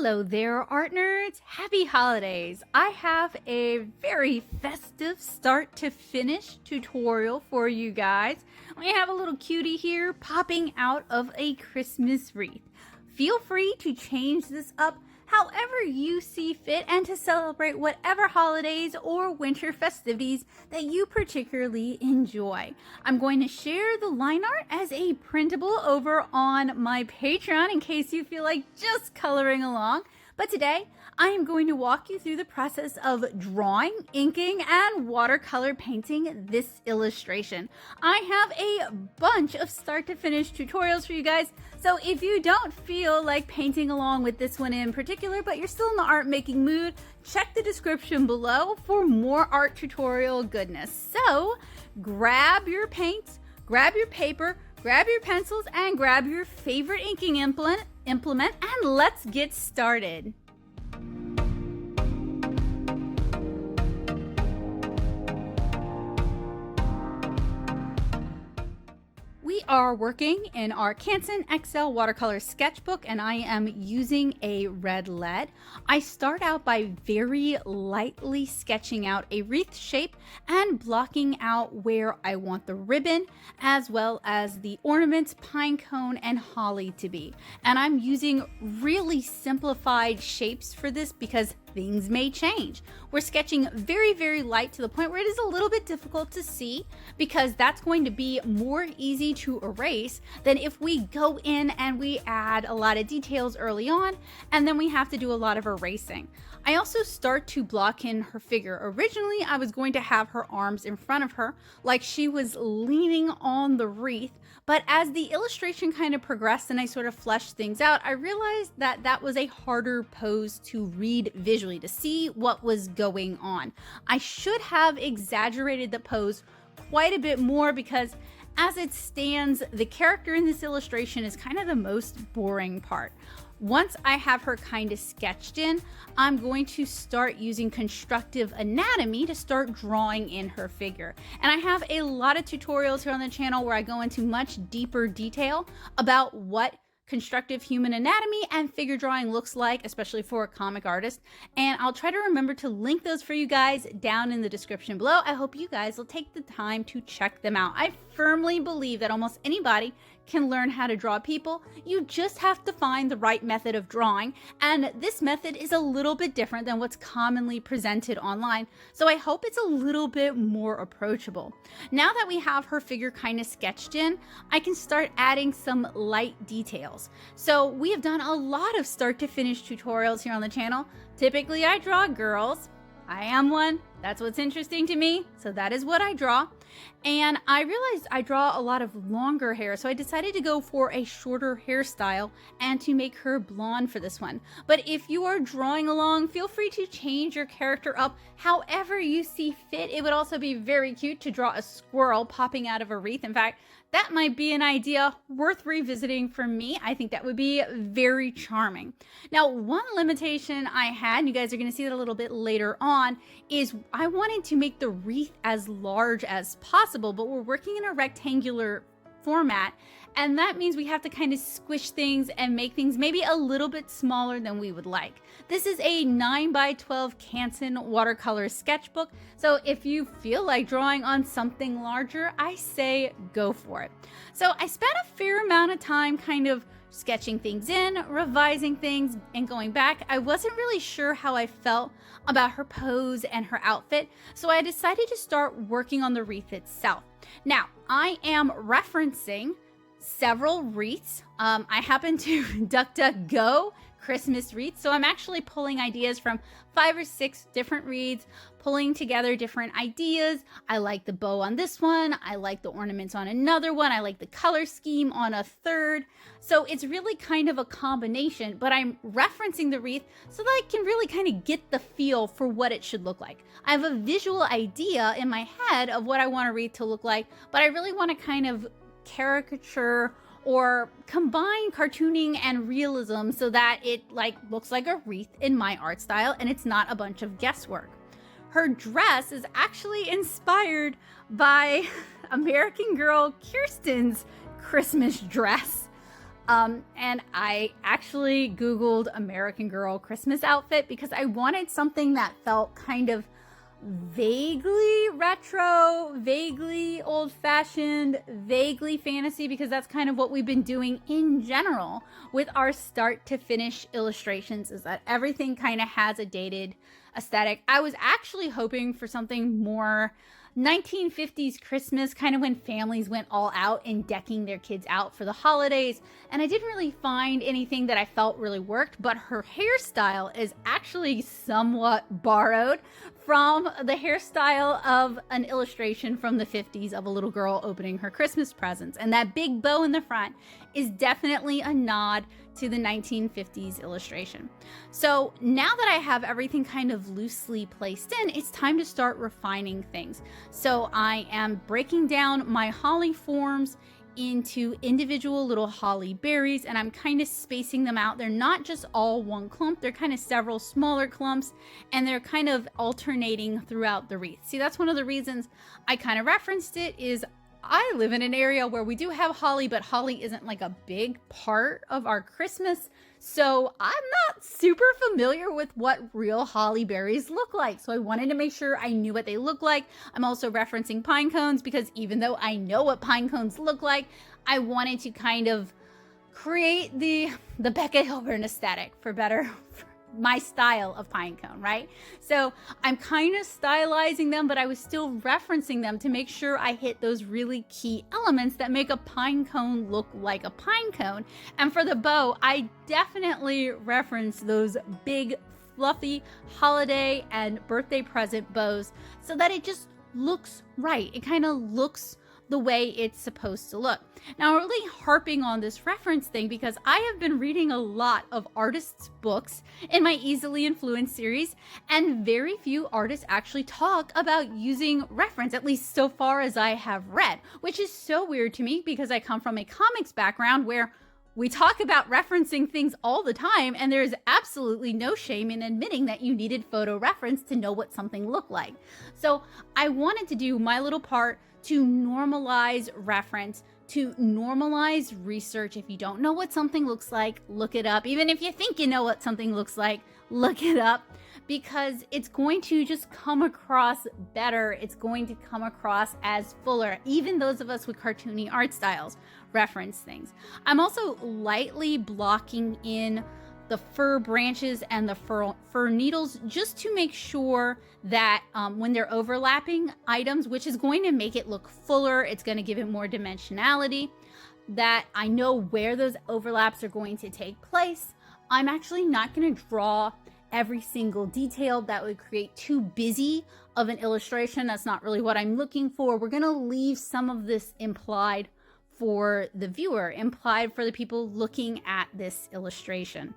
Hello there, art nerds! Happy holidays! I have a very festive start to finish tutorial for you guys. We have a little cutie here popping out of a Christmas wreath. Feel free to change this up however you see fit and to celebrate whatever holidays or winter festivities that you particularly enjoy. I'm going to share the line art as a printable over on my Patreon in case you feel like just coloring along. But today, I am going to walk you through the process of drawing, inking, and watercolor painting this illustration. I have a bunch of start to finish tutorials for you guys, so if you don't feel like painting along with this one in particular, but you're still in the art making mood, check the description below for more art tutorial goodness. So, grab your paints, grab your paper, grab your pencils, and grab your favorite inking implement, and let's get started. We are working in our Canon XL watercolor sketchbook, and I am using a red lead. I start out by very lightly sketching out a wreath shape and blocking out where I want the ribbon as well as the ornaments, pinecone, and holly to be. And I'm using really simplified shapes for this because things may change. We're sketching very, very light to the point where it is a little bit difficult to see because that's going to be more easy to erase than if we go in and we add a lot of details early on and then we have to do a lot of erasing. I also start to block in her figure. Originally, I was going to have her arms in front of her like she was leaning on the wreath, but as the illustration kind of progressed and I sort of fleshed things out, I realized that that was a harder pose to read visually, to see what was going on. I should have exaggerated the pose quite a bit more because as it stands, the character in this illustration is kind of the most boring part. Once I have her kind of sketched in, I'm going to start using constructive anatomy to start drawing in her figure. And I have a lot of tutorials here on the channel where I go into much deeper detail about what constructive human anatomy and figure drawing looks like, especially for a comic artist. And I'll try to remember to link those for you guys down in the description below. I hope you guys will take the time to check them out. I firmly believe that almost anybody can learn how to draw people. You just have to find the right method of drawing, and this method is a little bit different than what's commonly presented online, so I hope it's a little bit more approachable. Now that we have her figure kind of sketched in, I can start adding some light details. So we have done a lot of start to finish tutorials here on the channel. Typically I draw girls. I am one. That's what's interesting to me, so that is what I draw. And I realized I draw a lot of longer hair, so I decided to go for a shorter hairstyle and to make her blonde for this one. But if you are drawing along, feel free to change your character up however you see fit. It would also be very cute to draw a squirrel popping out of a wreath. In fact, that might be an idea worth revisiting for me. I think that would be very charming. Now, one limitation I had, and you guys are going to see that a little bit later on, is I wanted to make the wreath as large as possible, but we're working in a rectangular format, and that means we have to kind of squish things and make things maybe a little bit smaller than we would like. This is a 9x12 Canon watercolor sketchbook, so if you feel like drawing on something larger, I say go for it. So I spent a fair amount of time kind of sketching things in, revising things, and going back. I wasn't really sure how I felt about her pose and her outfit, so I decided to start working on the wreath itself. Now, I am referencing several wreaths. I happen to DuckDuckGo Christmas wreaths, so I'm actually pulling ideas from 5 or 6 different wreaths, pulling together different ideas. I like the bow on this one, I like the ornaments on another one, I like the color scheme on a third. So it's really kind of a combination, but I'm referencing the wreath so that I can really kind of get the feel for what it should look like. I have a visual idea in my head of what I want a wreath to look like, but I really want to kind of caricature or combine cartooning and realism so that it looks like a wreath in my art style and it's not a bunch of guesswork. Her dress is actually inspired by American Girl Kirsten's Christmas dress. And I actually Googled American Girl Christmas outfit because I wanted something that felt kind of vaguely retro, vaguely old-fashioned, vaguely fantasy, because that's kind of what we've been doing in general with our start to finish illustrations, is that everything kind of has a dated aesthetic. I was actually hoping for something more 1950s Christmas, kind of when families went all out in decking their kids out for the holidays, and I didn't really find anything that I felt really worked, but her hairstyle is actually somewhat borrowed from the hairstyle of an illustration from the 50s of a little girl opening her Christmas presents, and that big bow in the front is definitely a nod to the 1950s illustration. So now that I have everything kind of loosely placed in, it's time to start refining things. So I am breaking down my holly forms into individual little holly berries, and I'm kind of spacing them out. They're not just all one clump, they're kind of several smaller clumps, and they're kind of alternating throughout the wreath. See, that's one of the reasons I kind of referenced it, is I live in an area where we do have holly, but holly isn't like a big part of our Christmas. So I'm not super familiar with what real holly berries look like. So I wanted to make sure I knew what they look like. I'm also referencing pine cones because even though I know what pine cones look like, I wanted to kind of create the Becca Hilburn aesthetic for my style of pine cone, right? So I'm kind of stylizing them, but I was still referencing them to make sure I hit those really key elements that make a pine cone look like a pine cone. And for the bow, I definitely reference those big, fluffy holiday and birthday present bows so that it just looks right. It kind of looks the way it's supposed to look. Now, I'm really harping on this reference thing because I have been reading a lot of artists' books in my Easily Influenced series, and very few artists actually talk about using reference, at least so far as I have read, which is so weird to me because I come from a comics background where we talk about referencing things all the time, and there's absolutely no shame in admitting that you needed photo reference to know what something looked like. So I wanted to do my little part to normalize reference, to normalize research. If you don't know what something looks like, look it up. Even if you think you know what something looks like, look it up, because it's going to just come across better. It's going to come across as fuller. Even those of us with cartoony art styles reference things. I'm also lightly blocking in the fir branches and the fir needles just to make sure that when they're overlapping items, which is going to make it look fuller, it's going to give it more dimensionality, that I know where those overlaps are going to take place. I'm actually not going to draw every single detail. That would create too busy of an illustration. That's not really what I'm looking for. We're going to leave some of this implied for the viewer, implied for the people looking at this illustration.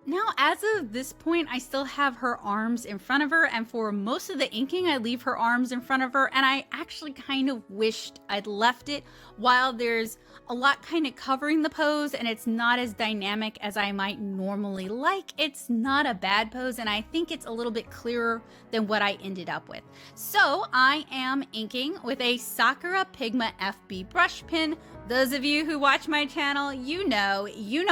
Now, as of this point, I still have her arms in front of her, and for most of the inking, I leave her arms in front of her, and I actually kind of wished I'd left it. While there's a lot kind of covering the pose, and it's not as dynamic as I might normally like, it's not a bad pose, and I think it's a little bit clearer than what I ended up with. So I am inking with a Sakura Pigma FB brush pen. Those of you who watch my channel, you know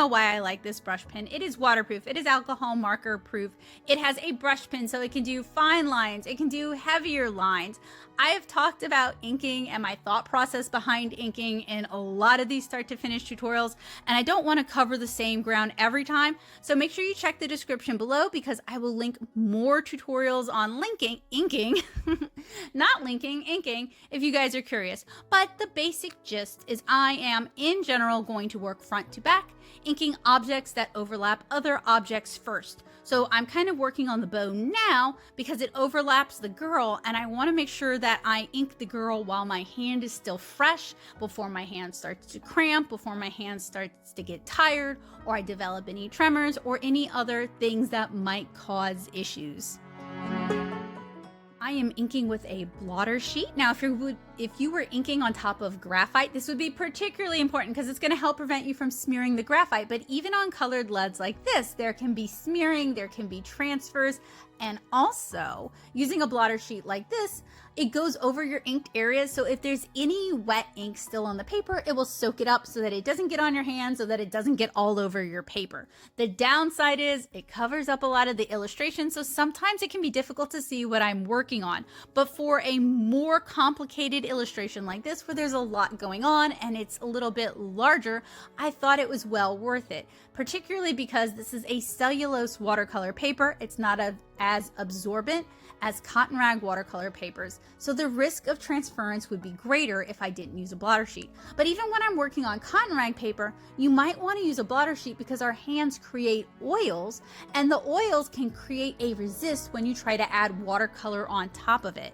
why I like this brush pen. It is waterproof. It is alcohol marker proof. It has a brush pen so it can do fine lines. It can do heavier lines. I have talked about inking and my thought process behind inking in a lot of these start to finish tutorials, and I don't want to cover the same ground every time. So make sure you check the description below because I will link more tutorials on inking, not linking, inking, if you guys are curious. But the basic gist is I am in general going to work front to back, inking objects that overlap other objects first. So I'm kind of working on the bow now because it overlaps the girl, and I want to make sure that I ink the girl while my hand is still fresh, before my hand starts to cramp, before my hand starts to get tired, or I develop any tremors or any other things that might cause issues. I am inking with a blotter sheet. Now, if you were inking on top of graphite, this would be particularly important because it's going to help prevent you from smearing the graphite. But even on colored leads like this, there can be smearing, there can be transfers. And also, using a blotter sheet like this, it goes over your inked areas, so if there's any wet ink still on the paper, it will soak it up so that it doesn't get on your hands, so that it doesn't get all over your paper. The downside is it covers up a lot of the illustration, so sometimes it can be difficult to see what I'm working on. But for a more complicated illustration like this, where there's a lot going on and it's a little bit larger, I thought it was well worth it, particularly because this is a cellulose watercolor paper. It's not as absorbent as cotton rag watercolor papers, so the risk of transference would be greater if I didn't use a blotter sheet. But even when I'm working on cotton rag paper, you might want to use a blotter sheet because our hands create oils, and the oils can create a resist when you try to add watercolor on top of it.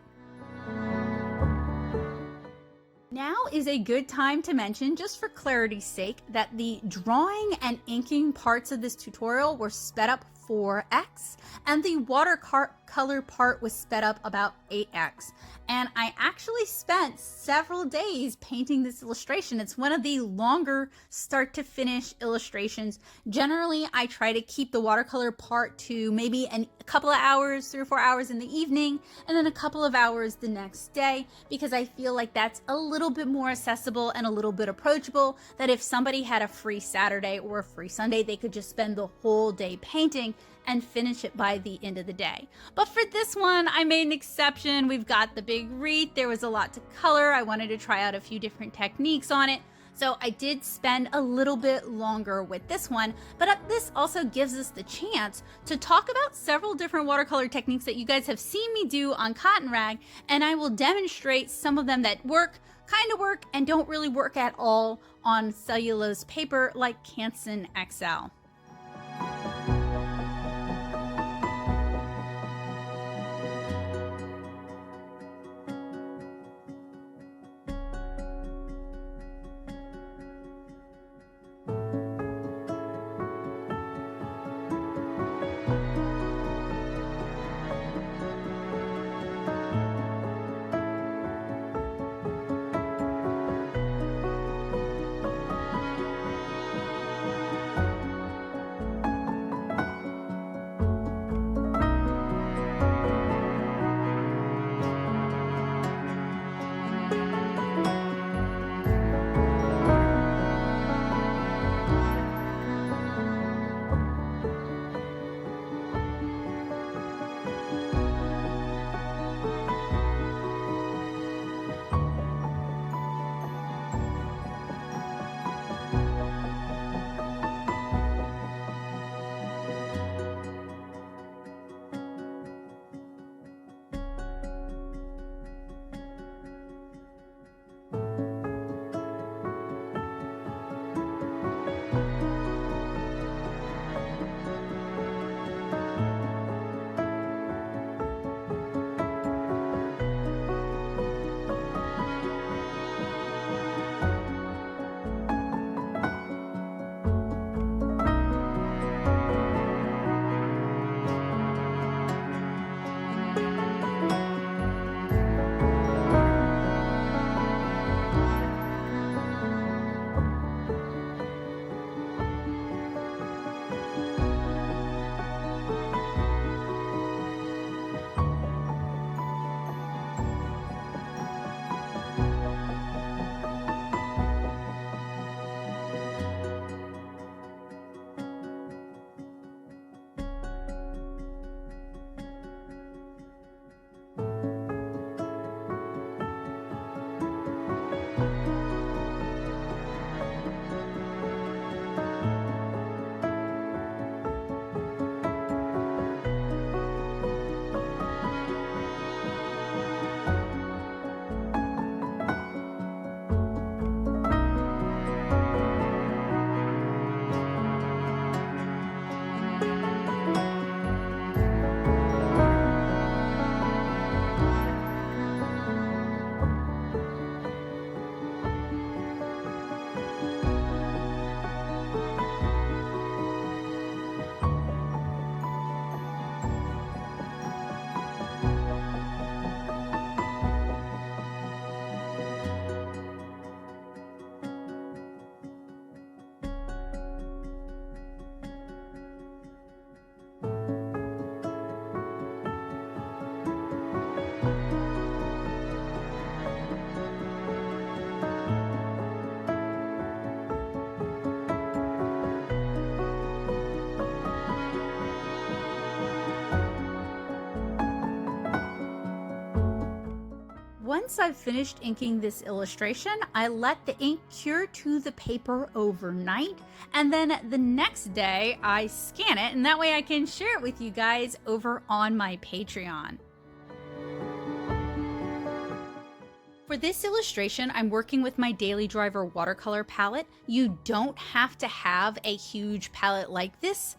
Now is a good time to mention, just for clarity's sake, that the drawing and inking parts of this tutorial were sped up 4x, and the watercolor part was sped up about 8x. And I actually spent several days painting this illustration. It's one of the longer start to finish illustrations. Generally, I try to keep the watercolor part to maybe a couple of hours, 3 or 4 hours in the evening, and then a couple of hours the next day, because I feel like that's a little bit more accessible and a little bit approachable, that if somebody had a free Saturday or a free Sunday, they could just spend the whole day painting and finish it by the end of the day. But for this one, I made an exception. We've got the big wreath. There was a lot to color. I wanted to try out a few different techniques on it. So I did spend a little bit longer with this one, but this also gives us the chance to talk about several different watercolor techniques that you guys have seen me do on cotton rag, and I will demonstrate some of them that work, kind of work, and don't really work at all on cellulose paper like Canson XL. once I've finished inking this illustration, I let the ink cure to the paper overnight, and then the next day I scan it, and that way I can share it with you guys over on my Patreon. For this illustration, I'm working with my Daily Driver watercolor palette. You don't have to have a huge palette like this.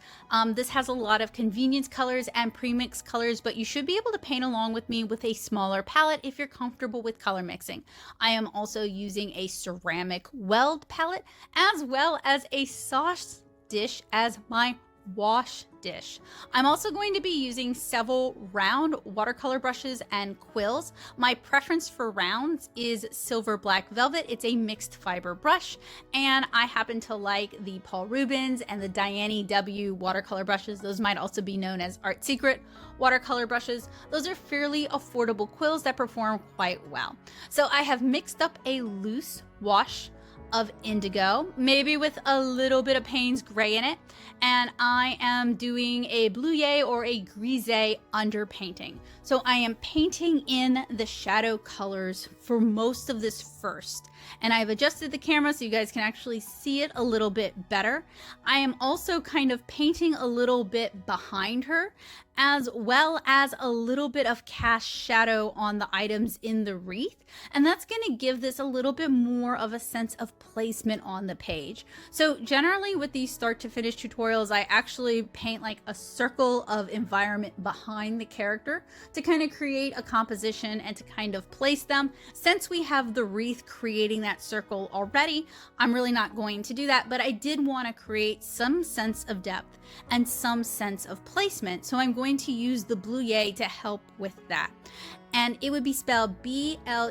This has a lot of convenience colors and premix colors, but you should be able to paint along with me with a smaller palette if you're comfortable with color mixing. I am also using a ceramic weld palette as well as a sauce dish as my wash dish. I'm also going to be using several round watercolor brushes and quills. My preference for rounds is silver black velvet. It's a mixed fiber brush, and I happen to like the Paul Rubens and the Diane W watercolor brushes. Those might also be known as Art Secret watercolor brushes. Those are fairly affordable quills that perform quite well. So I have mixed up a loose wash of indigo, maybe with a little bit of Payne's gray in it, and I am doing a bluet or a grise underpainting. So I am painting in the shadow colors for most of this first, and I've adjusted the camera so you guys can actually see it a little bit better. I am also kind of painting a little bit behind her, as well as a little bit of cast shadow on the items in the wreath, and that's going to give this a little bit more of a sense of placement on the page. So generally with these start to finish tutorials, I actually paint like a circle of environment behind the character to kind of create a composition and to kind of place them. Since we have the wreath creating that circle already, I'm really not going to do that, but I did want to create some sense of depth and some sense of placement, so I'm going to use the bluet to help with that. And it would be spelled B-L-E-U-A-I-L-L-E.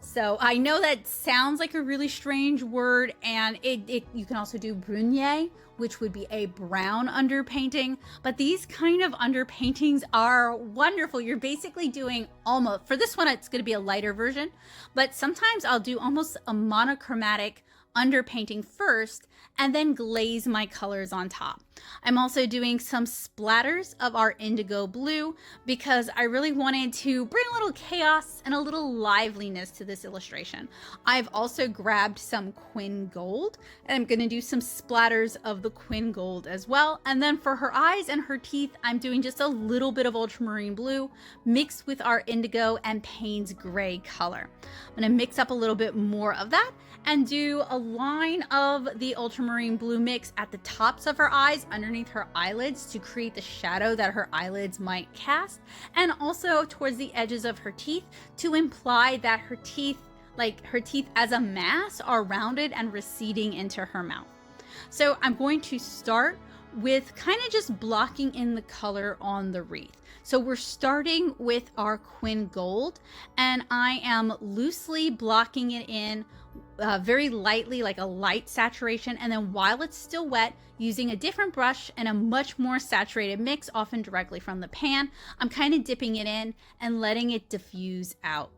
So I know that sounds like a really strange word, and you can also do brunier, which would be a brown underpainting, but these kind of underpaintings are wonderful. You're basically doing almost, for this one it's going to be a lighter version, but sometimes I'll do almost a monochromatic underpainting first and then glaze my colors on top. I'm also doing some splatters of our indigo blue because I really wanted to bring a little chaos and a little liveliness to this illustration. I've also grabbed some Quin Gold, and I'm going to do some splatters of the Quin Gold as well. And then for her eyes and her teeth, I'm doing just a little bit of ultramarine blue mixed with our indigo and Payne's gray color. I'm going to mix up a little bit more of that and do a line of the ultramarine blue mix at the tops of her eyes, underneath her eyelids, to create the shadow that her eyelids might cast, and also towards the edges of her teeth to imply that her teeth, like her teeth as a mass, are rounded and receding into her mouth. So I'm going to start with kind of just blocking in the color on the wreath. So we're starting with our Quin Gold, and I am loosely blocking it in very lightly, like a light saturation, and then while it's still wet, using a different brush and a much more saturated mix, often directly from the pan, I'm kind of dipping it in and letting it diffuse out.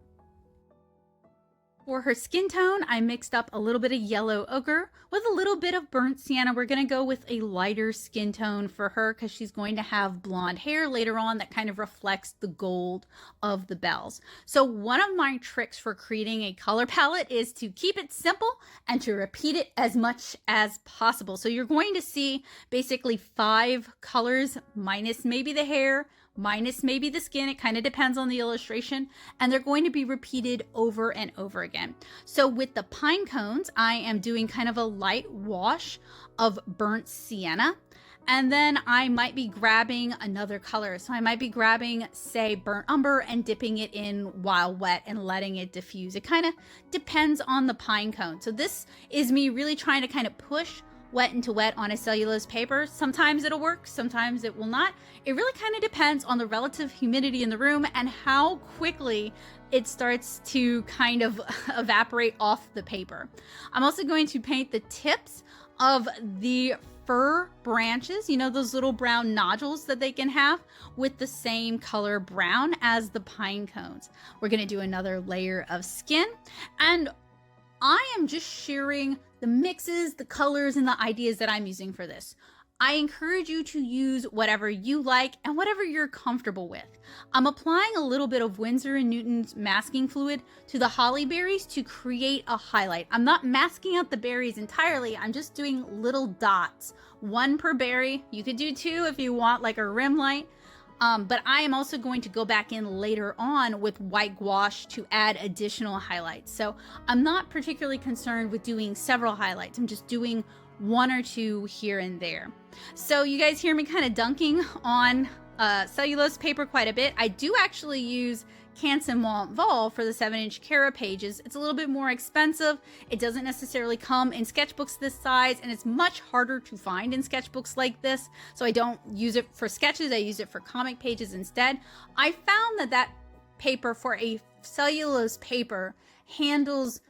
For her skin tone, I mixed up a little bit of yellow ochre with a little bit of burnt sienna. We're going to go with a lighter skin tone for her because she's going to have blonde hair later on that kind of reflects the gold of the bells. So one of my tricks for creating a color palette is to keep it simple and to repeat it as much as possible. So you're going to see basically 5 colors minus maybe the hair, minus maybe the skin. It kind of depends on the illustration, and they're going to be repeated over and over again. So with the Pinecones, I am doing kind of a light wash of burnt sienna, and then I might be grabbing another color. So I might be grabbing, say, burnt umber and dipping it in while wet and letting it diffuse. It kind of depends on the Pinecone. So this is me really trying to kind of push wet into wet on a cellulose paper. Sometimes it'll work, sometimes it will not. It really kind of depends on the relative humidity in the room and how quickly it starts to kind of evaporate off the paper. I'm also going to paint the tips of the fir branches, you know, those little brown nodules that they can have, with the same color brown as the pine cones. We're going to do another layer of skin, and I am just sharing the mixes, the colors, and the ideas that I'm using for this. I encourage you to use whatever you like and whatever you're comfortable with. I'm applying a little bit of Winsor & Newton's masking fluid to the holly berries to create a highlight. I'm not masking out the berries entirely, I'm just doing little dots, one per berry. You could do two if you want like a rim light. But I am also going to go back in later on with white gouache to add additional highlights. So I'm not particularly concerned with doing several highlights. I'm just doing one or two here and there. So you guys hear me kind of dunking on cellulose paper quite a bit. I do actually use Canson Mont Vol for the 7-inch Cara pages. It's a little bit more expensive. It doesn't necessarily come in sketchbooks this size, and it's much harder to find in sketchbooks like this. So I don't use it for sketches. I use it for comic pages instead. I found that that paper for a cellulose paper handles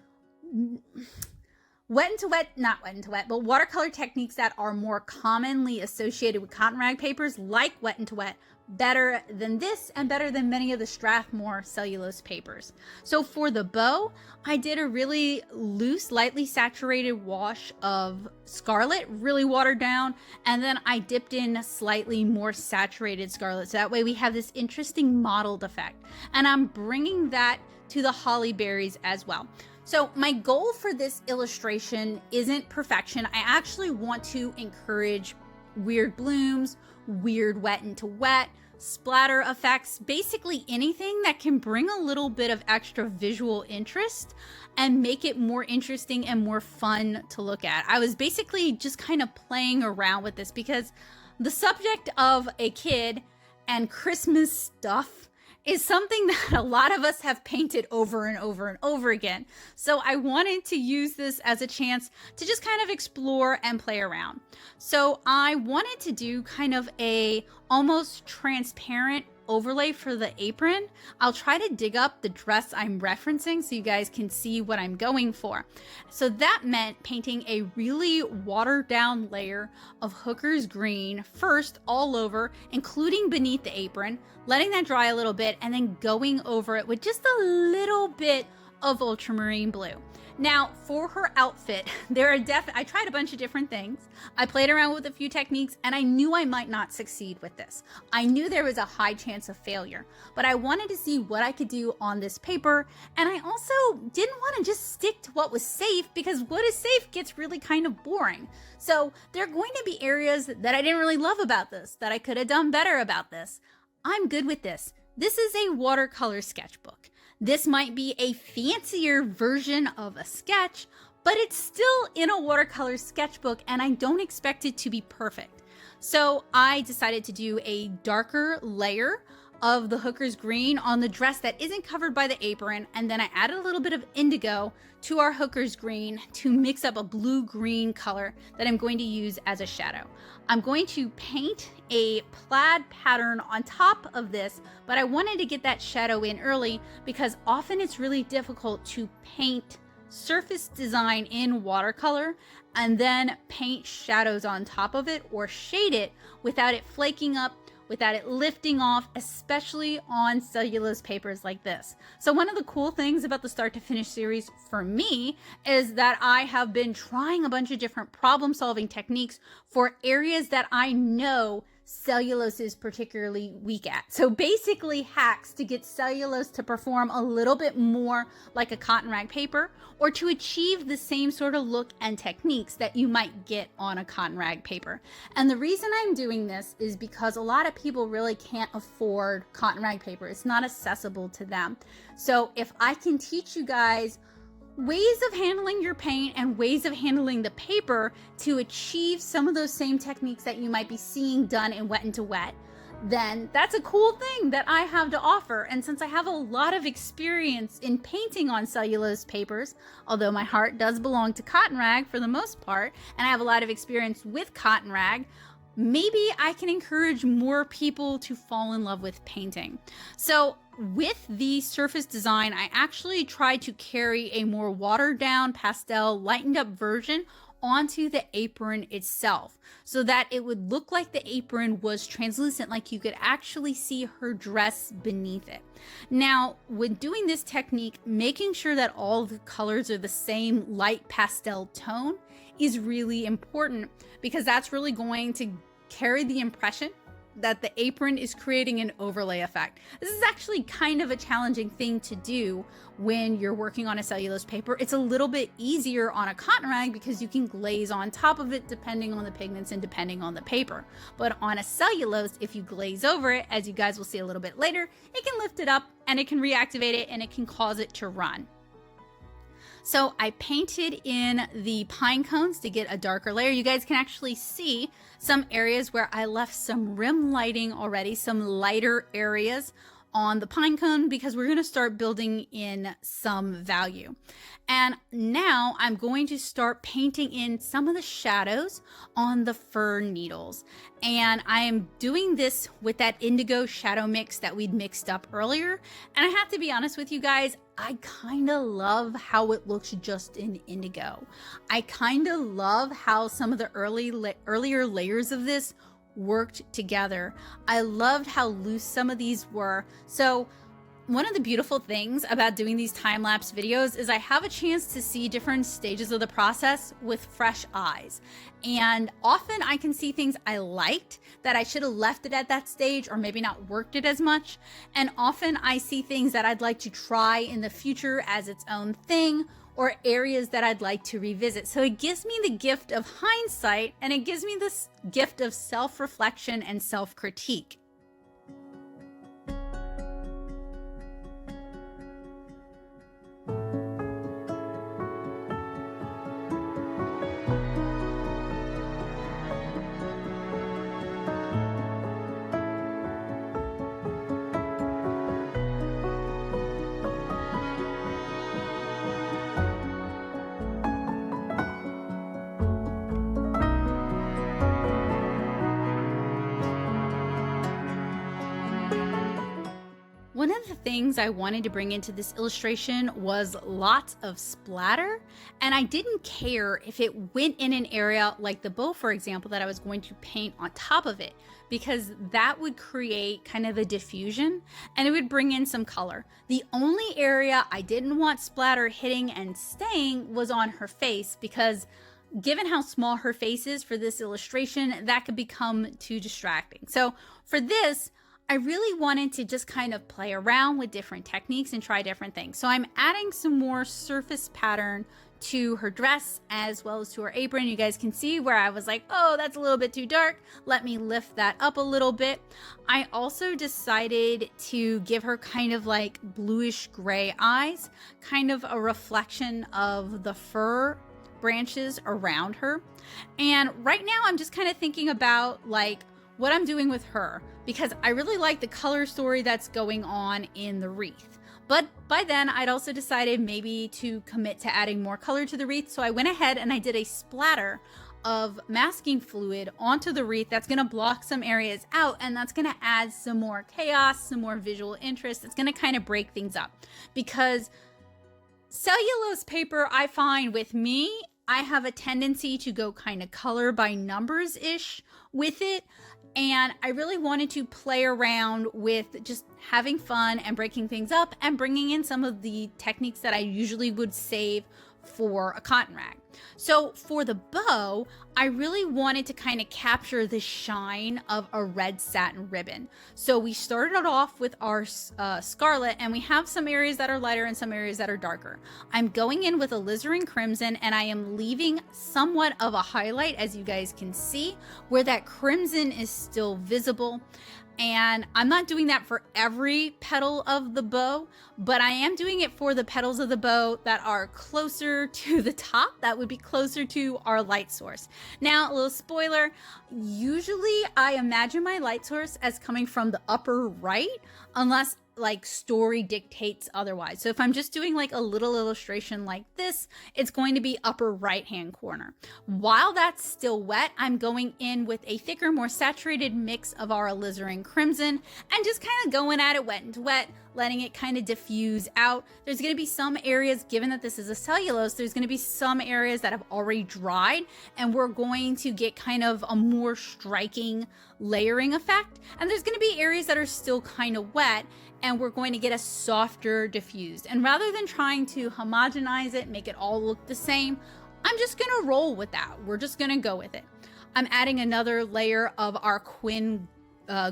not wet into wet, but watercolor techniques that are more commonly associated with cotton rag papers like wet into wet better than this and better than many of the Strathmore cellulose papers. So for the bow, I did a really loose, lightly saturated wash of scarlet, really watered down, and then I dipped in slightly more saturated scarlet. So that way we have this interesting mottled effect. And I'm bringing that to the holly berries as well. So my goal for this illustration isn't perfection. I actually want to encourage weird blooms, weird wet into wet, splatter effects, basically anything that can bring a little bit of extra visual interest and make it more interesting and more fun to look at. I was basically just kind of playing around with this because the subject of a kid and Christmas stuff is something that a lot of us have painted over and over and over again. So I wanted to use this as a chance to just kind of explore and play around. So I wanted to do kind of a almost transparent overlay for the apron. I'll try to dig up the dress I'm referencing so you guys can see what I'm going for. So that meant painting a really watered down layer of Hooker's green first all over, including beneath the apron, letting that dry a little bit, and then going over it with just a little bit of ultramarine blue. Now, for her outfit, I tried a bunch of different things. I played around with a few techniques, and I knew I might not succeed with this. I knew there was a high chance of failure, but I wanted to see what I could do on this paper, and I also didn't want to just stick to what was safe, because what is safe gets really kind of boring. So there are going to be areas that I didn't really love about this, that I could have done better about this. I'm good with this. This is a watercolor sketchbook. This might be a fancier version of a sketch, but it's still in a watercolor sketchbook, and I don't expect it to be perfect. So I decided to do a darker layer of the Hooker's green on the dress that isn't covered by the apron, and then I added a little bit of indigo to our Hooker's green to mix up a blue-green color that I'm going to use as a shadow. I'm going to paint a plaid pattern on top of this, but I wanted to get that shadow in early because often it's really difficult to paint surface design in watercolor and then paint shadows on top of it or shade it without it flaking up, without it lifting off, especially on cellulose papers like this. So one of the cool things about the Start to Finish series for me is that I have been trying a bunch of different problem-solving techniques for areas that I know cellulose is particularly weak at. So basically hacks to get cellulose to perform a little bit more like a cotton rag paper, or to achieve the same sort of look and techniques that you might get on a cotton rag paper. And the reason I'm doing this is because a lot of people really can't afford cotton rag paper. It's not accessible to them. So if I can teach you guys ways of handling your paint and ways of handling the paper to achieve some of those same techniques that you might be seeing done in wet into wet, then that's a cool thing that I have to offer. And since I have a lot of experience in painting on cellulose papers, although my heart does belong to cotton rag for the most part, and I have a lot of experience with cotton rag, maybe I can encourage more people to fall in love with painting. So with the surface design, I actually tried to carry a more watered down pastel lightened up version onto the apron itself so that it would look like the apron was translucent, like you could actually see her dress beneath it. Now, when doing this technique, making sure that all the colors are the same light pastel tone is really important, because that's really going to carry the impression that the apron is creating an overlay effect. This is actually kind of a challenging thing to do when you're working on a cellulose paper. It's a little bit easier on a cotton rag because you can glaze on top of it depending on the pigments and depending on the paper. But on a cellulose, if you glaze over it, as you guys will see a little bit later, it can lift it up and it can reactivate it and it can cause it to run. So I painted in the pine cones to get a darker layer. You guys can actually see some areas where I left some rim lighting already, some lighter areas on the pine cone, because we're going to start building in some value. And now I'm going to start painting in some of the shadows on the fir needles. And I am doing this with that indigo shadow mix that we'd mixed up earlier. And I have to be honest with you guys, I kind of love how it looks just in indigo. I kind of love how some of the earlier layers of this worked together. I loved how loose some of these were. So one of the beautiful things about doing these time-lapse videos is I have a chance to see different stages of the process with fresh eyes. And often I can see things I liked that I should have left it at that stage or maybe not worked it as much. And often I see things that I'd like to try in the future as its own thing, or areas that I'd like to revisit. So it gives me the gift of hindsight, and it gives me this gift of self-reflection and self-critique. One of the things I wanted to bring into this illustration was lots of splatter, and I didn't care if it went in an area like the bow, for example, that I was going to paint on top of it, because that would create kind of a diffusion and it would bring in some color. The only area I didn't want splatter hitting and staying was on her face, because given how small her face is for this illustration, that could become too distracting. So for this, I really wanted to just kind of play around with different techniques and try different things. So I'm adding some more surface pattern to her dress as well as to her apron. You guys can see where I was like, oh, that's a little bit too dark. Let me lift that up a little bit. I also decided to give her kind of like bluish gray eyes, kind of a reflection of the fir branches around her. And right now I'm just kind of thinking about like what I'm doing with her, because I really like the color story that's going on in the wreath. But by then I'd also decided maybe to commit to adding more color to the wreath. So I went ahead and I did a splatter of masking fluid onto the wreath that's going to block some areas out, and that's going to add some more chaos, some more visual interest. It's going to kind of break things up, because cellulose paper, I find with me, I have a tendency to go kind of color by numbers-ish with it. And I really wanted to play around with just having fun and breaking things up and bringing in some of the techniques that I usually would save for a cotton rag. So for the bow, I really wanted to kind of capture the shine of a red satin ribbon. So we started off with our scarlet, and we have some areas that are lighter and some areas that are darker. I'm going in with alizarin crimson, and I am leaving somewhat of a highlight, as you guys can see, where that crimson is still visible. And I'm not doing that for every petal of the bow, but I am doing it for the petals of the bow that are closer to the top, that would be closer to our light source. Now, a little spoiler, usually I imagine my light source as coming from the upper right, unless like story dictates otherwise. So if I'm just doing like a little illustration like this, it's going to be upper right hand corner. While that's still wet, I'm going in with a thicker, more saturated mix of our alizarin crimson and just kind of going at it wet and wet, letting it kind of diffuse out. There's going to be some areas, given that this is a cellulose, there's going to be some areas that have already dried, and we're going to get kind of a more striking layering effect. And there's going to be areas that are still kind of wet, and we're going to get a softer diffused. And rather than trying to homogenize it, make it all look the same, I'm just gonna roll with that. We're just gonna go with it. I'm adding another layer of our Quin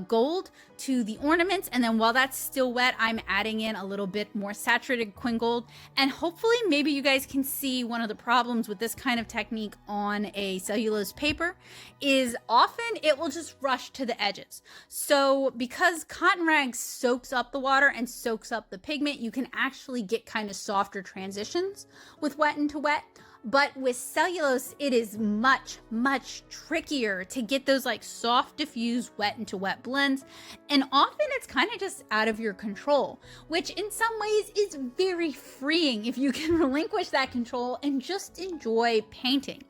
gold to the ornaments, and then while that's still wet, I'm adding in a little bit more saturated Quin gold. And hopefully maybe you guys can see one of the problems with this kind of technique on a cellulose paper is often it will just rush to the edges. So because cotton rag soaks up the water and soaks up the pigment, you can actually get kind of softer transitions with wet into wet. But with cellulose, it is much, much trickier to get those like soft, diffuse, wet into wet blends. And often it's kind of just out of your control, which in some ways is very freeing if you can relinquish that control and just enjoy painting.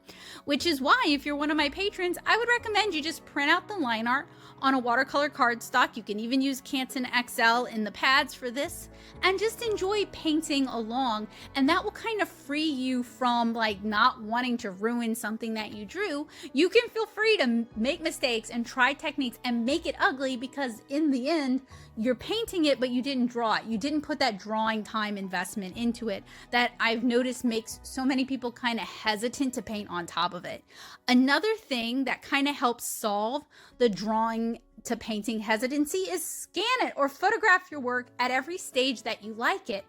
Which is why if you're one of my patrons, I would recommend you just print out the line art on a watercolor cardstock. You can even use Canon XL in the pads for this and just enjoy painting along. And that will kind of free you from like not wanting to ruin something that you drew. You can feel free to make mistakes and try techniques and make it ugly, because in the end, you're painting it, but you didn't draw it. You didn't put that drawing time investment into it that I've noticed makes so many people kind of hesitant to paint on top of it. Another thing that kind of helps solve the drawing to painting hesitancy is scan it or photograph your work at every stage that you like it.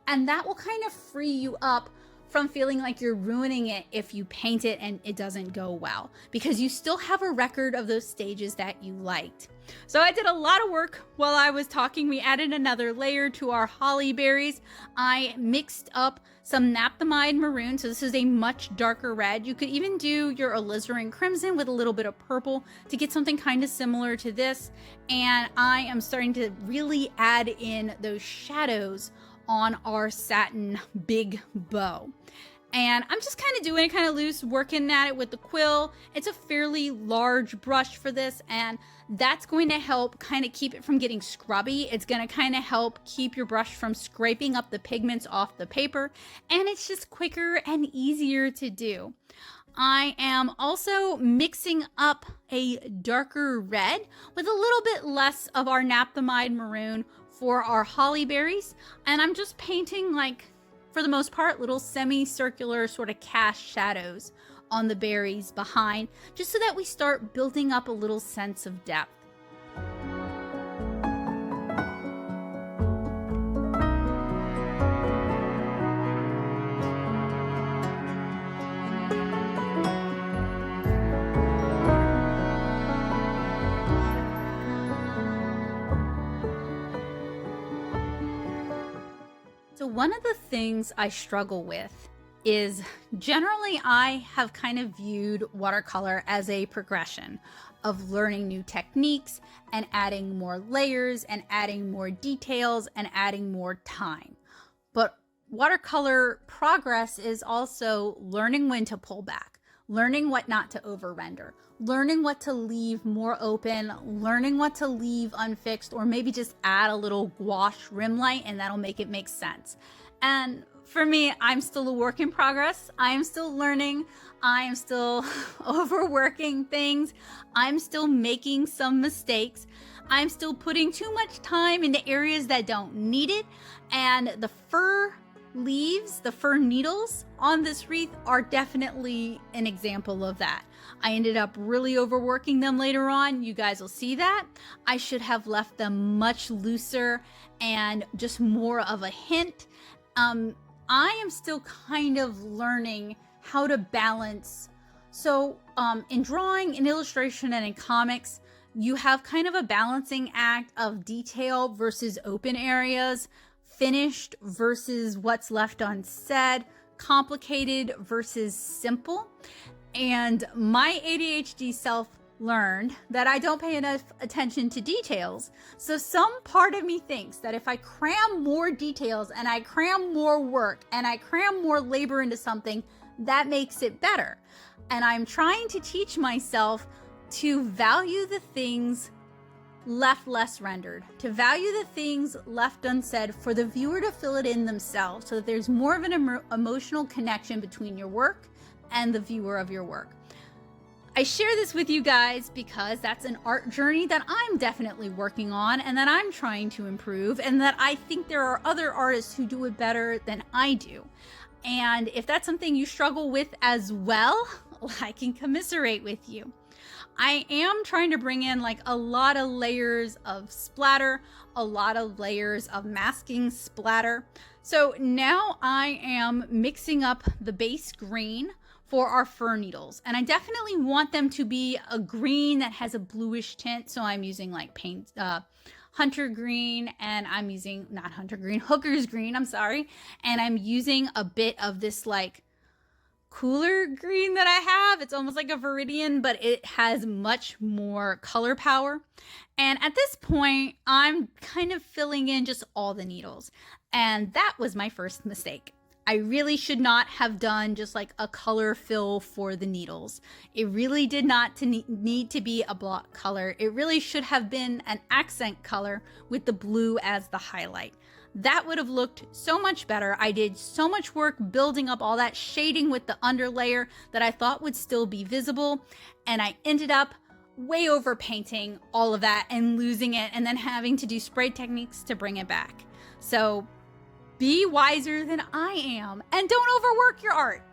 And that will kind of free you up from feeling like you're ruining it if you paint it and it doesn't go well, because you still have a record of those stages that you liked. So I did a lot of work while I was talking. We added another layer to our holly berries. I mixed up some naphthalide maroon, so this is a much darker red. You could even do your alizarin crimson with a little bit of purple to get something kind of similar to this. And I am starting to really add in those shadows on our satin big bow. And I'm just kind of doing it kind of loose, working at it with the quill. It's a fairly large brush for this, and that's going to help kind of keep it from getting scrubby. It's going to kind of help keep your brush from scraping up the pigments off the paper, and it's just quicker and easier to do. I am also mixing up a darker red with a little bit less of our naphthalide maroon for our holly berries, and I'm just painting, like, for the most part, little semicircular sort of cast shadows on the berries behind, just so that we start building up a little sense of depth. So one of the things I struggle with is generally I have kind of viewed watercolor as a progression of learning new techniques and adding more layers and adding more details and adding more time. But watercolor progress is also learning when to pull back, learning what not to over render, learning what to leave more open, learning what to leave unfixed, or maybe just add a little gouache rim light and that'll make it make sense. And for me, I'm still a work in progress. I am still learning. I am still overworking things. I'm still making some mistakes. I'm still putting too much time into areas that don't need it. And the fir leaves, the fir needles on this wreath are definitely an example of that. I ended up really overworking them later on. You guys will see that. I should have left them much looser and just more of a hint. I am still kind of learning how to balance. So in drawing, in illustration, and in comics, you have kind of a balancing act of detail versus open areas, finished versus what's left unsaid, complicated versus simple. And my ADHD self learned that I don't pay enough attention to details. So some part of me thinks that if I cram more details and I cram more work and I cram more labor into something, that makes it better. And I'm trying to teach myself to value the things left less rendered, to value the things left unsaid for the viewer to fill it in themselves, so that there's more of an emotional connection between your work and the viewer of your work. I share this with you guys because that's an art journey that I'm definitely working on and that I'm trying to improve, and that I think there are other artists who do it better than I do. And if that's something you struggle with as well, I can commiserate with you. I am trying to bring in like a lot of layers of splatter, a lot of layers of masking splatter. So now I am mixing up the base green for our fir needles. And I definitely want them to be a green that has a bluish tint. So I'm using like hunter green, and I'm using, not hunter green, hooker's green, I'm sorry. And I'm using a bit of this like cooler green that I have. It's almost like a viridian, but it has much more color power. And at this point, I'm kind of filling in just all the needles. And that was my first mistake. I really should not have done just like a color fill for the needles. It really did not need to be a block color. It really should have been an accent color with the blue as the highlight. That would have looked so much better. I did so much work building up all that shading with the underlayer that I thought would still be visible, and I ended up way over painting all of that and losing it, and then having to do spray techniques to bring it back. So be wiser than I am, and don't overwork your art.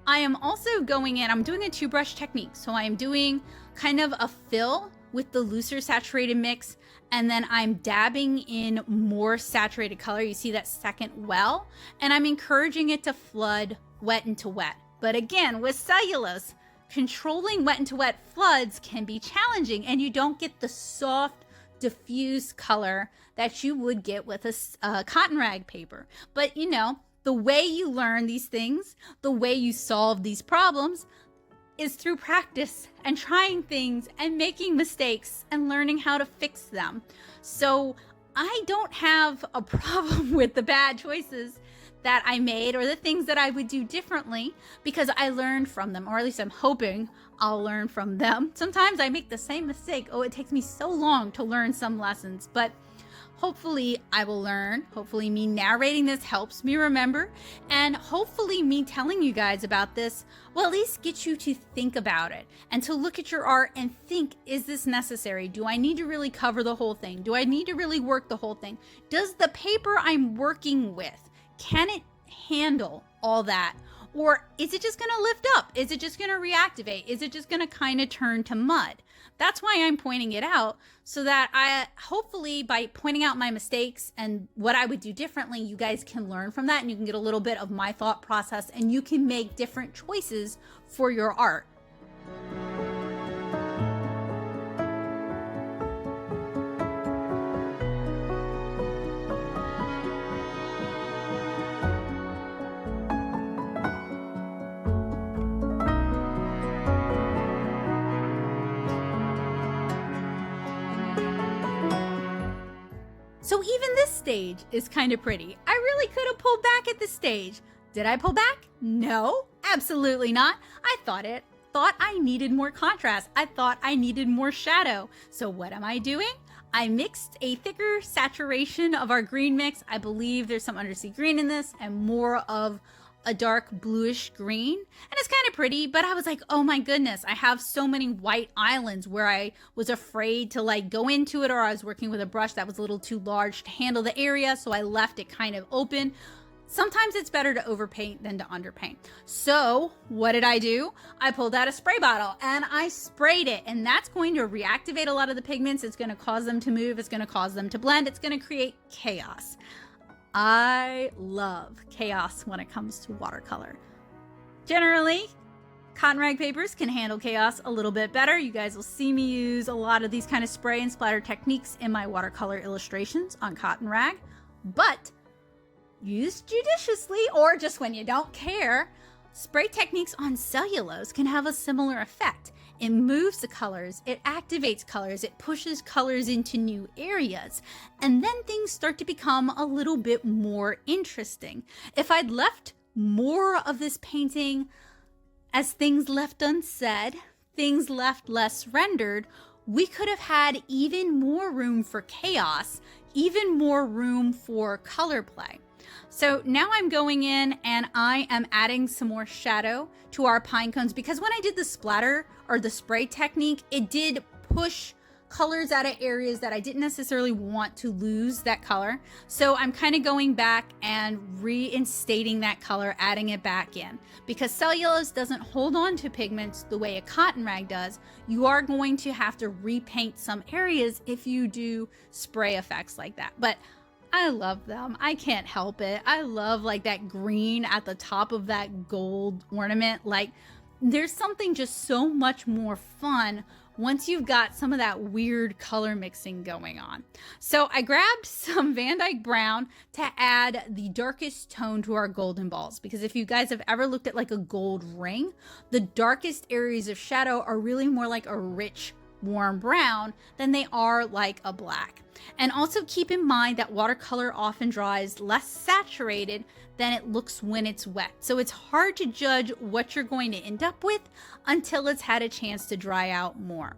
I am also going in, I'm doing a 2-brush technique. So I am doing kind of a fill with the looser saturated mix, and then I'm dabbing in more saturated color. You see that second well, and I'm encouraging it to flood wet into wet. But again, with cellulose, controlling wet into wet floods can be challenging, and you don't get the soft, diffuse color that you would get with a cotton rag paper. But you know, the way you learn these things, the way you solve these problems, is through practice and trying things and making mistakes and learning how to fix them. So I don't have a problem with the bad choices that I made or the things that I would do differently, because I learned from them, or at least I'm hoping I'll learn from them. Sometimes I make the same mistake. Oh, it takes me so long to learn some lessons, but hopefully I will learn. Hopefully me narrating this helps me remember, and hopefully me telling you guys about this will at least get you to think about it and to look at your art and think, is this necessary? Do I need to really cover the whole thing? Do I need to really work the whole thing? Does the paper I'm working with, can it handle all that? Or is it just going to lift up? Is it just going to reactivate? Is it just going to kind of turn to mud? That's why I'm pointing it out, so that I hopefully by pointing out my mistakes and what I would do differently, you guys can learn from that, and you can get a little bit of my thought process, and you can make different choices for your art. So even this stage is kind of pretty. I really could have pulled back at this stage. Did I pull back? No, absolutely not. I thought I needed more contrast. I thought I needed more shadow. So what am I doing? I mixed a thicker saturation of our green mix. I believe there's some undersea green in this and more of a dark bluish green, and it's kind of pretty, but I was like, oh my goodness, I have so many white islands where I was afraid to like go into it, or I was working with a brush that was a little too large to handle the area, so I left it kind of open. Sometimes it's better to overpaint than to underpaint. So what did I do? I pulled out a spray bottle and I sprayed it, and that's going to reactivate a lot of the pigments. It's going to cause them to move. It's going to cause them to blend. It's going to create chaos. I love chaos when it comes to watercolor. Generally, cotton rag papers can handle chaos a little bit better. You guys will see me use a lot of these kind of spray and splatter techniques in my watercolor illustrations on cotton rag, but use judiciously, or just when you don't care. Spray techniques on cellulose can have a similar effect. It moves the colors, it activates colors, it pushes colors into new areas, and then things start to become a little bit more interesting. If I'd left more of this painting as things left unsaid, things left less rendered, we could have had even more room for chaos, even more room for color play. So now I'm going in and I am adding some more shadow to our pine cones, because when I did the splatter or the spray technique, it did push colors out of areas that I didn't necessarily want to lose that color. So I'm kind of going back and reinstating that color, adding it back in. Because cellulose doesn't hold on to pigments the way a cotton rag does, you are going to have to repaint some areas if you do spray effects like that. But I love them. I can't help it. I love like that green at the top of that gold ornament. Like, there's something just so much more fun once you've got some of that weird color mixing going on. So I grabbed some Van Dyke Brown to add the darkest tone to our golden balls, because if you guys have ever looked at like a gold ring, the darkest areas of shadow are really more like a rich, warm brown than they are like a black. And also keep in mind that watercolor often dries less saturated than it looks when it's wet. So it's hard to judge what you're going to end up with until it's had a chance to dry out more.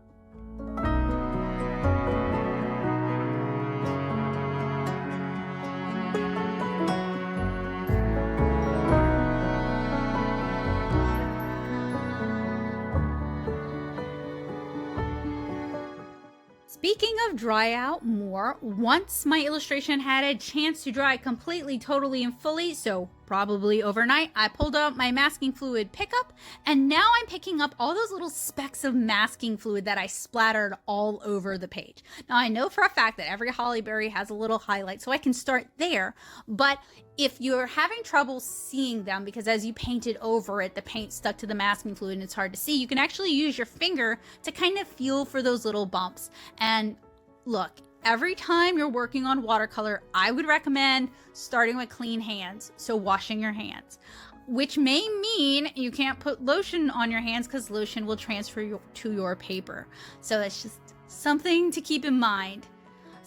Speaking of dry out more, once my illustration had a chance to dry completely, totally, and fully, so probably overnight, I pulled out my masking fluid pickup, and now I'm picking up all those little specks of masking fluid that I splattered all over the page. Now, I know for a fact that every holly berry has a little highlight, so I can start there, but if you're having trouble seeing them because as you painted over it, the paint stuck to the masking fluid and it's hard to see, you can actually use your finger to kind of feel for those little bumps. And look, every time you're working on watercolor, I would recommend starting with clean hands, so washing your hands, which may mean you can't put lotion on your hands because lotion will transfer to your paper. So that's just something to keep in mind.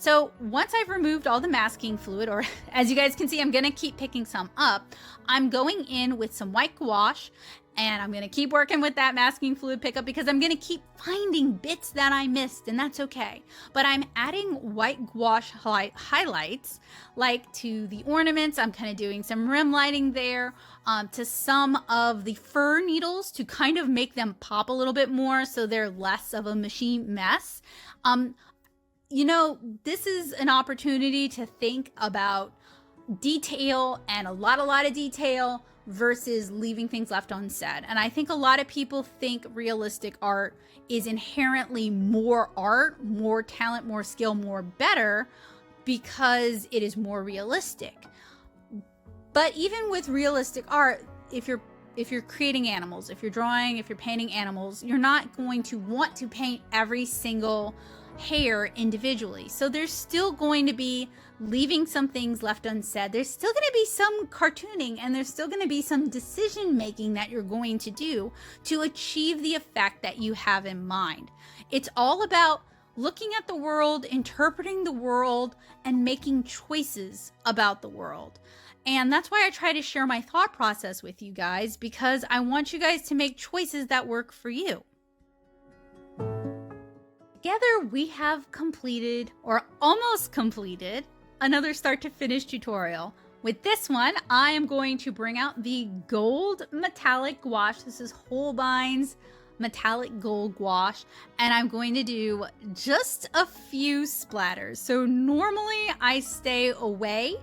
So once I've removed all the masking fluid, or as you guys can see, I'm gonna keep picking some up, I'm going in with some white gouache, and I'm gonna keep working with that masking fluid pickup because I'm gonna keep finding bits that I missed, and that's okay. But I'm adding white gouache highlights, like to the ornaments. I'm kind of doing some rim lighting there, to some of the fir needles to kind of make them pop a little bit more so they're less of a machine mess. You know, this is an opportunity to think about detail and a lot of detail versus leaving things left unsaid. And I think a lot of people think realistic art is inherently more art, more talent, more skill, more better because it is more realistic. But even with realistic art, if you're creating animals, if you're drawing, if you're painting animals, you're not going to want to paint every single hair individually. So there's still going to be leaving some things left unsaid. There's still going to be some cartooning, and there's still going to be some decision making that you're going to do to achieve the effect that you have in mind. It's all about looking at the world, interpreting the world, and making choices about the world. And that's why I try to share my thought process with you guys, because I want you guys to make choices that work for you. Together, we have completed, or almost completed, another start to finish tutorial. With this one, I am going to bring out the gold metallic gouache. This is Holbein's metallic gold gouache, and I'm going to do just a few splatters. So normally I stay away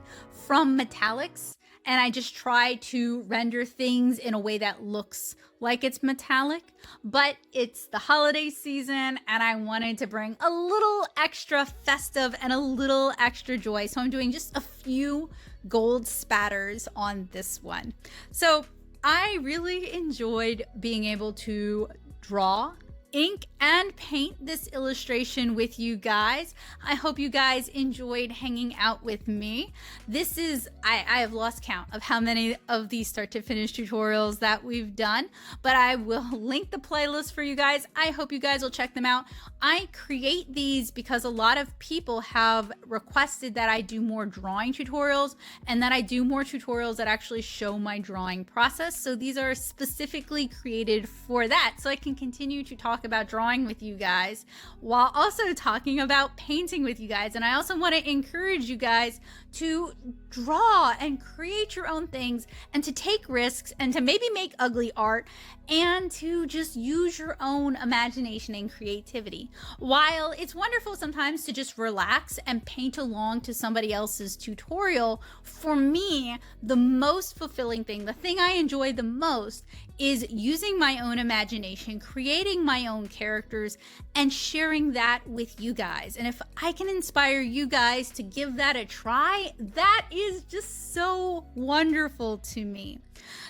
from metallics, and I just try to render things in a way that looks like it's metallic, but it's the holiday season and I wanted to bring a little extra festive and a little extra joy. So I'm doing just a few gold spatters on this one. So I really enjoyed being able to draw, ink, and paint this illustration with you guys. I hope you guys enjoyed hanging out with me. This is, I have lost count of how many of these start to finish tutorials that we've done, but I will link the playlist for you guys. I hope you guys will check them out. I create these because a lot of people have requested that I do more drawing tutorials and that I do more tutorials that actually show my drawing process. So these are specifically created for that, so I can continue to talk talk about drawing with you guys while also talking about painting with you guys. And I also want to encourage you guys to draw and create your own things and to take risks and to maybe make ugly art and to just use your own imagination and creativity. While it's wonderful sometimes to just relax and paint along to somebody else's tutorial, for me, the most fulfilling thing, the thing I enjoy the most, is using my own imagination, creating my own characters, and sharing that with you guys. And if I can inspire you guys to give that a try, that is just so wonderful to me.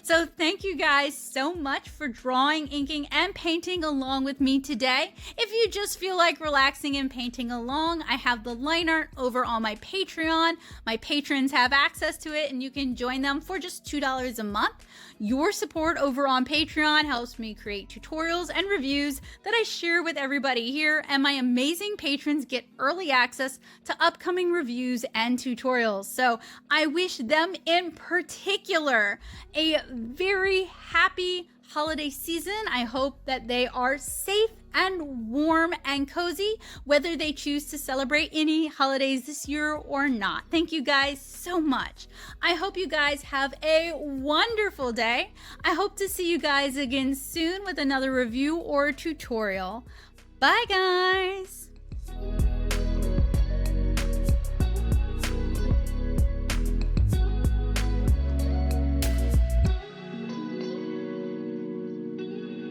So thank you guys so much for drawing, inking, and painting along with me today. If you just feel like relaxing and painting along, I have the line art over on my Patreon. My patrons have access to it and you can join them for just $2 a month. Your support over on Patreon helps me create tutorials and reviews that I share with everybody here, and my amazing patrons get early access to upcoming reviews and tutorials. So I wish them in particular a very happy holiday season. I hope that they are safe and warm and cozy, whether they choose to celebrate any holidays this year or not. Thank you guys so much. I hope you guys have a wonderful day. I hope to see you guys again soon with another review or tutorial. Bye guys.